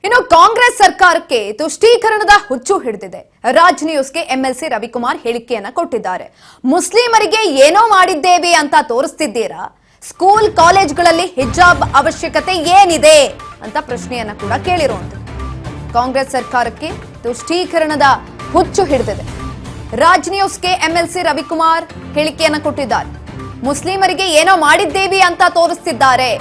ಇನ್ನು ಕಾಂಗ್ರೆಸ್ ಸರ್ಕಾರಕ್ಕೆ ತುಷ್ಟೀಕರಣದ ಹುಚ್ಚು ಹಿಡಿದಿದೆ. ರಾಜ್ ನ್ಯೂಸ್ಗೆ ಎಂಎಲ್ಸಿ ರವಿಕುಮಾರ್ ಹೇಳಿಕೆಯನ್ನ ಕೊಟ್ಟಿದ್ದಾರೆ. ಮುಸ್ಲಿಮರಿಗೆ ಏನೋ ಮಾಡಿದ್ದೇವೆ ಅಂತ ತೋರಿಸ್ತಿದ್ದೀರಾ, ಸ್ಕೂಲ್ ಕಾಲೇಜ್ಗಳಲ್ಲಿ ಹಿಜಾಬ್ ಅವಶ್ಯಕತೆ ಏನಿದೆ ಅಂತ ಪ್ರಶ್ನೆಯನ್ನ ಕೂಡ ಕೇಳಿರುವಂತದ್ದು. ಕಾಂಗ್ರೆಸ್ ಸರ್ಕಾರಕ್ಕೆ ತುಷ್ಟೀಕರಣದ ಹುಚ್ಚು ಹಿಡಿದಿದೆ. ರಾಜ್ ನ್ಯೂಸ್ಗೆ ಎಂಎಲ್ಸಿ ರವಿಕುಮಾರ್ ಹೇಳಿಕೆಯನ್ನ ಕೊಟ್ಟಿದ್ದಾರೆ. ಮುಸ್ಲಿಮರಿಗೆ ಏನೋ ಮಾಡಿದ್ದೇವೆ ಅಂತ ತೋರಿಸ್ತಿದ್ದಾರೆ,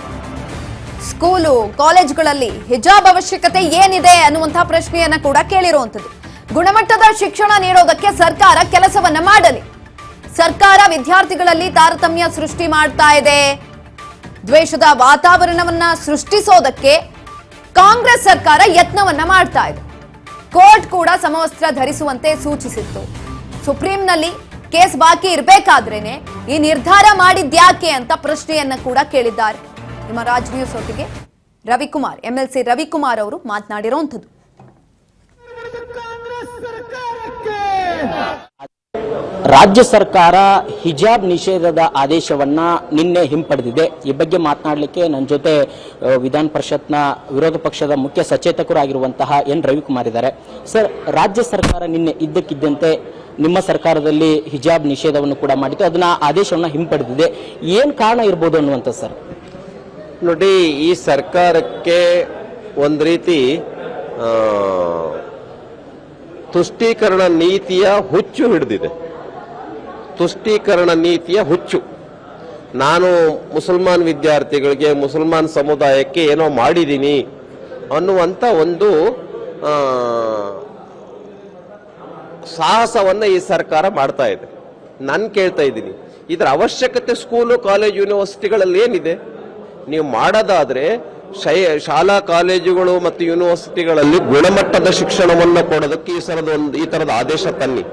ಸ್ಕೂಲು ಕಾಲೇಜ್ಗಳಲ್ಲಿ ಹಿಜಾಬ್ ಅವಶ್ಯಕತೆ ಏನಿದೆ ಅನ್ನುವಂತಹ ಪ್ರಶ್ನೆಯನ್ನ ಕೂಡ ಕೇಳಿರುವಂತದ್ದು. ಗುಣಮಟ್ಟದ ಶಿಕ್ಷಣ ನೀಡೋದಕ್ಕೆ ಸರ್ಕಾರ ಕೆಲಸವನ್ನ ಮಾಡಲಿ. ಸರ್ಕಾರ ವಿದ್ಯಾರ್ಥಿಗಳಲ್ಲಿ ತಾರತಮ್ಯ ಸೃಷ್ಟಿ ಮಾಡ್ತಾ ಇದೆ. ದ್ವೇಷದ ವಾತಾವರಣವನ್ನ ಸೃಷ್ಟಿಸೋದಕ್ಕೆ ಕಾಂಗ್ರೆಸ್ ಸರ್ಕಾರ ಯತ್ನವನ್ನ ಮಾಡ್ತಾ ಇದೆ. ಕೋರ್ಟ್ ಕೂಡ ಸಮವಸ್ತ್ರ ಧರಿಸುವಂತೆ ಸೂಚಿಸಿತ್ತು. ಸುಪ್ರೀಂನಲ್ಲಿ ಕೇಸ್ ಬಾಕಿ ಇರಬೇಕಾದ್ರೇನೆ ಈ ನಿರ್ಧಾರ ಮಾಡಿದ್ಯಾಕೆ ಅಂತ ಪ್ರಶ್ನೆಯನ್ನ ಕೂಡ ಕೇಳಿದ್ದಾರೆ. ನಿಮ್ಮ ರಾಜ್ ನ್ಯೂಸ್ ಒಟ್ಟಿಗೆ ರವಿಕುಮಾರ್, ಎಂಎಲ್ಸಿ ರವಿಕುಮಾರ್ ಅವರು ಮಾತನಾಡಿರುವಂತದ್ದು. ರಾಜ್ಯ ಸರ್ಕಾರ ಹಿಜಾಬ್ ನಿಷೇಧದ ಆದೇಶವನ್ನ ನಿನ್ನೆ ಹಿಂಪಡೆದಿದೆ. ಈ ಬಗ್ಗೆ ಮಾತನಾಡಲಿಕ್ಕೆ ನನ್ನ ಜೊತೆ ವಿಧಾನ ಪರಿಷತ್ನ ವಿರೋಧ ಪಕ್ಷದ ಮುಖ್ಯ ಸಚೇತಕರು ಆಗಿರುವಂತಹ ಎನ್ ರವಿಕುಮಾರ್ ಇದ್ದಾರೆ. ಸರ್, ರಾಜ್ಯ ಸರ್ಕಾರ ನಿನ್ನೆ ಇದ್ದಕ್ಕಿದ್ದಂತೆ ನಿಮ್ಮ ಸರ್ಕಾರದಲ್ಲಿ ಹಿಜಾಬ್ ನಿಷೇಧವನ್ನು ಕೂಡ ಮಾಡಿತ್ತು, ಅದನ್ನ ಆದೇಶವನ್ನ ಹಿಂಪಡೆದಿದೆ. ಏನ್ ಕಾರಣ ಇರ್ಬೋದು ಅನ್ನುವಂಥ ಸರ್? ನೋಡಿ, ಈ ಸರ್ಕಾರಕ್ಕೆ ಒಂದು ರೀತಿ ತುಷ್ಟೀಕರಣ ನೀತಿಯ ಹುಚ್ಚು ಹಿಡಿದಿದೆ. ತುಷ್ಟೀಕರಣ ನೀತಿಯ ಹುಚ್ಚು. ನಾನು ಮುಸಲ್ಮಾನ್ ವಿದ್ಯಾರ್ಥಿಗಳಿಗೆ, ಮುಸಲ್ಮಾನ್ ಸಮುದಾಯಕ್ಕೆ ಏನೋ ಮಾಡಿದ್ದೀನಿ ಅನ್ನುವಂಥ ಒಂದು ಸಾಹಸವನ್ನು ಈ ಸರ್ಕಾರ ಮಾಡ್ತಾ ಇದೆ. ನಾನು ಕೇಳ್ತಾ ಇದ್ದೀನಿ, ಇದರ ಅವಶ್ಯಕತೆ ಸ್ಕೂಲು, ಕಾಲೇಜು, ಯೂನಿವರ್ಸಿಟಿಗಳಲ್ಲಿ ಏನಿದೆ? ನೀವು ಮಾಡೋದಾದ್ರೆ ಶಾಲಾ ಕಾಲೇಜುಗಳು ಮತ್ತು ಯೂನಿವರ್ಸಿಟಿಗಳಲ್ಲಿ ಗುಣಮಟ್ಟದ ಶಿಕ್ಷಣವನ್ನು ಕೊಡೋದಕ್ಕೆ ಈ ತರದ ಆದೇಶ ತನ್ನಿ,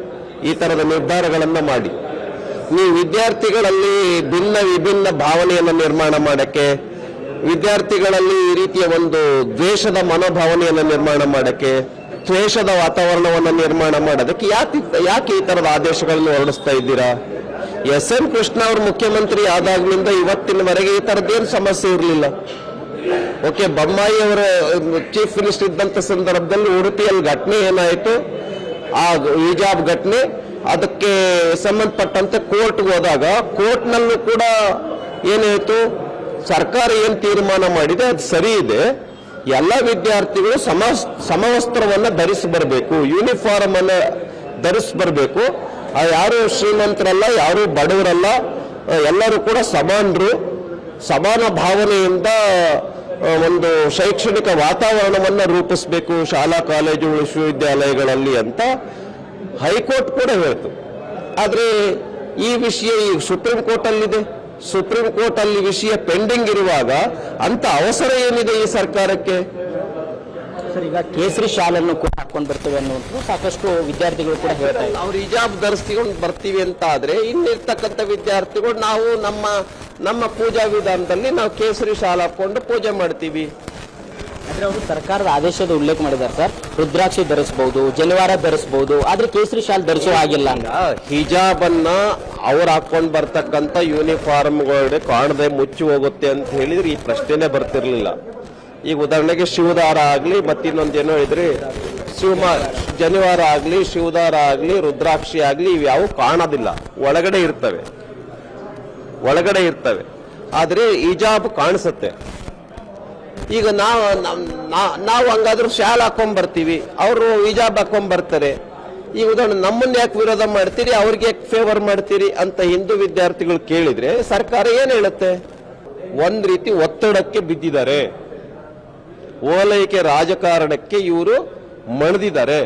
ಈ ತರದ ನಿರ್ಧಾರಗಳನ್ನು ಮಾಡಿ. ನೀವು ವಿದ್ಯಾರ್ಥಿಗಳಲ್ಲಿ ವಿಭಿನ್ನ ಭಾವನೆಯನ್ನು ನಿರ್ಮಾಣ ಮಾಡಕ್ಕೆ, ವಿದ್ಯಾರ್ಥಿಗಳಲ್ಲಿ ಈ ರೀತಿಯ ಒಂದು ದ್ವೇಷದ ಮನೋಭಾವನೆಯನ್ನು ನಿರ್ಮಾಣ ಮಾಡಕ್ಕೆ, ದ್ವೇಷದ ವಾತಾವರಣವನ್ನು ನಿರ್ಮಾಣ ಮಾಡೋದಕ್ಕೆ ಯಾಕೆ ಈ ತರದ ಆದೇಶಗಳನ್ನು ಹೊರಡಿಸ್ತಾ ಇದ್ದೀರಾ? ಎಸ್.ಎನ್. ಕೃಷ್ಣ ಅವರು ಮುಖ್ಯಮಂತ್ರಿ ಆದಾಗ್ಲಿಂದ ಇವತ್ತಿನವರೆಗೆ ಈ ತರದ್ದೇನು ಸಮಸ್ಯೆ ಇರಲಿಲ್ಲ. ಓಕೆ, ಬೊಮ್ಮಾಯಿ ಅವರ ಚೀಫ್ ಮಿನಿಸ್ಟರ್ ಇದ್ದಂತ ಸಂದರ್ಭದಲ್ಲಿ ಉಡುಪಿಯಲ್ಲಿ ಘಟನೆ ಏನಾಯಿತು, ಆ ಹಿಜಾಬ್ ಘಟನೆ, ಅದಕ್ಕೆ ಸಂಬಂಧಪಟ್ಟಂತೆ ಕೋರ್ಟ್ಗೆ ಹೋದಾಗ ಕೋರ್ಟ್ನಲ್ಲೂ ಕೂಡ ಏನಾಯಿತು, ಸರ್ಕಾರ ಏನು ತೀರ್ಮಾನ ಮಾಡಿದೆ ಅದು ಸರಿ ಇದೆ, ಎಲ್ಲ ವಿದ್ಯಾರ್ಥಿಗಳು ಸಮವಸ್ತ್ರವನ್ನ ಧರಿಸಿ ಬರಬೇಕು, ಯೂನಿಫಾರ್ಮ್ ಅನ್ನ ಧರಿಸಿ ಬರಬೇಕು. ಯಾರು ಶ್ರೀಮಂತರಲ್ಲ, ಯಾರು ಬಡವರಲ್ಲ, ಎಲ್ಲರೂ ಕೂಡ ಸಮಾನರು, ಸಮಾನ ಭಾವನೆಯಿಂದ ಒಂದು ಶೈಕ್ಷಣಿಕ ವಾತಾವರಣವನ್ನು ರೂಪಿಸಬೇಕು ಶಾಲಾ ಕಾಲೇಜುಗಳು, ವಿಶ್ವವಿದ್ಯಾಲಯಗಳಲ್ಲಿ ಅಂತ ಹೈಕೋರ್ಟ್ ಕೂಡ ಹೇಳ್ತು. ಆದರೆ ಈ ವಿಷಯ ಈಗ ಸುಪ್ರೀಂ ಕೋರ್ಟ್ ಅಲ್ಲಿದೆ. ಸುಪ್ರೀಂ ಕೋರ್ಟ್ ಅಲ್ಲಿ ವಿಷಯ ಪೆಂಡಿಂಗ್ ಇರುವಾಗ ಅಂತ ಅವಸರ ಏನಿದೆ ಈ ಸರ್ಕಾರಕ್ಕೆ? ಸರ್, ಈಗ ಕೇಸರಿ ಶಾಲನ್ನು ಕೂಡ ಹಾಕೊಂಡು ಬರ್ತೇವೆ ಅನ್ನುವಂಥದ್ದು ಸಾಕಷ್ಟು ವಿದ್ಯಾರ್ಥಿಗಳು ಕೂಡ ಹೇಳ್ತಾರೆ. ಅವ್ರು ಹಿಜಾಬ್ ಧರಿಸ್ಕೊಂಡು ಬರ್ತೀವಿ ಅಂತ ಆದ್ರೆ ಇನ್ನಿರ್ತಕ್ಕಂಥ ವಿದ್ಯಾರ್ಥಿಗಳು ನಾವು ನಮ್ಮ ಪೂಜಾ ವಿಧಾನದಲ್ಲಿ ನಾವು ಕೇಸರಿ ಶಾಲ್ ಹಾಕೊಂಡು ಪೂಜೆ ಮಾಡ್ತೀವಿ. ಆದ್ರೆ ಅವರು ಸರ್ಕಾರದ ಆದೇಶದ ಉಲ್ಲೇಖ ಮಾಡಿದ್ದಾರೆ ಸರ್, ರುದ್ರಾಕ್ಷಿ ಧರಿಸಬಹುದು, ಜನಿವಾರ ಧರಿಸಬಹುದು, ಆದ್ರೆ ಕೇಸರಿ ಶಾಲ್ ಧರಿಸೋ ಆಗಿಲ್ಲ. ಹಿಜಾಬ್ ಅನ್ನ ಅವ್ರು ಹಾಕೊಂಡು ಬರ್ತಕ್ಕಂಥ ಯೂನಿಫಾರ್ಮ್ಗಳಿಗೆ ಕಾಣದೆ ಮುಚ್ಚಿ ಹೋಗುತ್ತೆ ಅಂತ ಹೇಳಿದ್ರೆ ಈ ಪ್ರಶ್ನೆನೇ ಬರ್ತಿರ್ಲಿಲ್ಲ. ಈಗ ಉದಾಹರಣೆಗೆ ಶಿವದಾರ ಆಗ್ಲಿ, ಮತ್ತಿನ್ನೊಂದೇನೋ ಇದ್ರೆ ಜನಿವಾರ ಆಗ್ಲಿ, ಶಿವದಾರ ಆಗ್ಲಿ, ರುದ್ರಾಕ್ಷಿ ಆಗ್ಲಿ, ಇವ್ಯಾವು ಕಾಣೋದಿಲ್ಲ, ಒಳಗಡೆ ಇರ್ತವೆ. ಆದ್ರೆ ಹಿಜಾಬ್ ಕಾಣಿಸುತ್ತೆ. ಈಗ ನಾವು ಹಂಗಾದ್ರೂ ಶಾಲ್ ಹಾಕೊಂಡ್ ಬರ್ತೀವಿ, ಅವರು ಹಿಜಾಬ್ ಹಾಕೊಂಡ್ ಬರ್ತಾರೆ. ಈ ಉದಾಹರಣೆ ನಮ್ಮನ್ನ ಯಾಕೆ ವಿರೋಧ ಮಾಡ್ತೀರಿ, ಅವ್ರಿಗೆ ಯಾಕೆ ಫೇವರ್ ಮಾಡ್ತೀರಿ ಅಂತ ಹಿಂದೂ ವಿದ್ಯಾರ್ಥಿಗಳು ಕೇಳಿದ್ರೆ ಸರ್ಕಾರ ಏನ್ ಹೇಳುತ್ತೆ? ಒಂದ್ ರೀತಿ ಒತ್ತಡಕ್ಕೆ ಬಿದ್ದಿದ್ದಾರೆ, ಓಲೈಕೆ ರಾಜಕಾರಣಕ್ಕೆ ಇವರು ಮಣಿದಿದ್ದಾರೆ.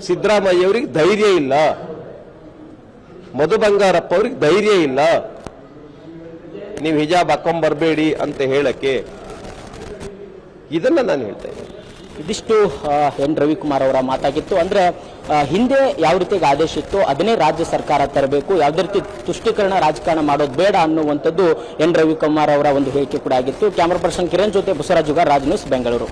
ಸಿದ್ದರಾಮಯ್ಯ ಅವರಿಗೆ ಧೈರ್ಯ ಇಲ್ಲ, ಮಧು ಬಂಗಾರಪ್ಪ ಅವ್ರಿಗೆ ಧೈರ್ಯ ಇಲ್ಲ ನೀವು ಹಿಜಾಬ್ ಹಾಕೊಂಡ್ ಬರಬೇಡಿ ಅಂತ ಹೇಳಕ್ಕೆ. ಇದನ್ನ ನಾನು ಹೇಳ್ತಾ ಇದ್ದೀನಿ. ಇದಿಷ್ಟು ಎನ್ ರವಿಕುಮಾರ್ ಅವರ ಮಾತಾಗಿತ್ತು. ಅಂದ್ರೆ ಹಿಂದೆ ಯಾವ ರೀತಿಯಾಗಿ ಆದೇಶ ಇತ್ತು ಅದನ್ನೇ ರಾಜ್ಯ ಸರ್ಕಾರ ತರಬೇಕು, ಯಾವುದೇ ರೀತಿ ತುಷ್ಟೀಕರಣ ರಾಜಕಾರಣ ಮಾಡೋದು ಬೇಡ ಅನ್ನುವಂಥದ್ದು ಎನ್ ರವಿಕುಮಾರ್ ಅವರ ಒಂದು ಹೇಳಿಕೆ ಕೂಡ ಆಗಿತ್ತು. ಕ್ಯಾಮರಾ ಪರ್ಸನ್ ಕಿರಣ್ ಜೊತೆ ಬಸವರಾಜ್, ರಾಜ್ ನ್ಯೂಸ್, ಬೆಂಗಳೂರು.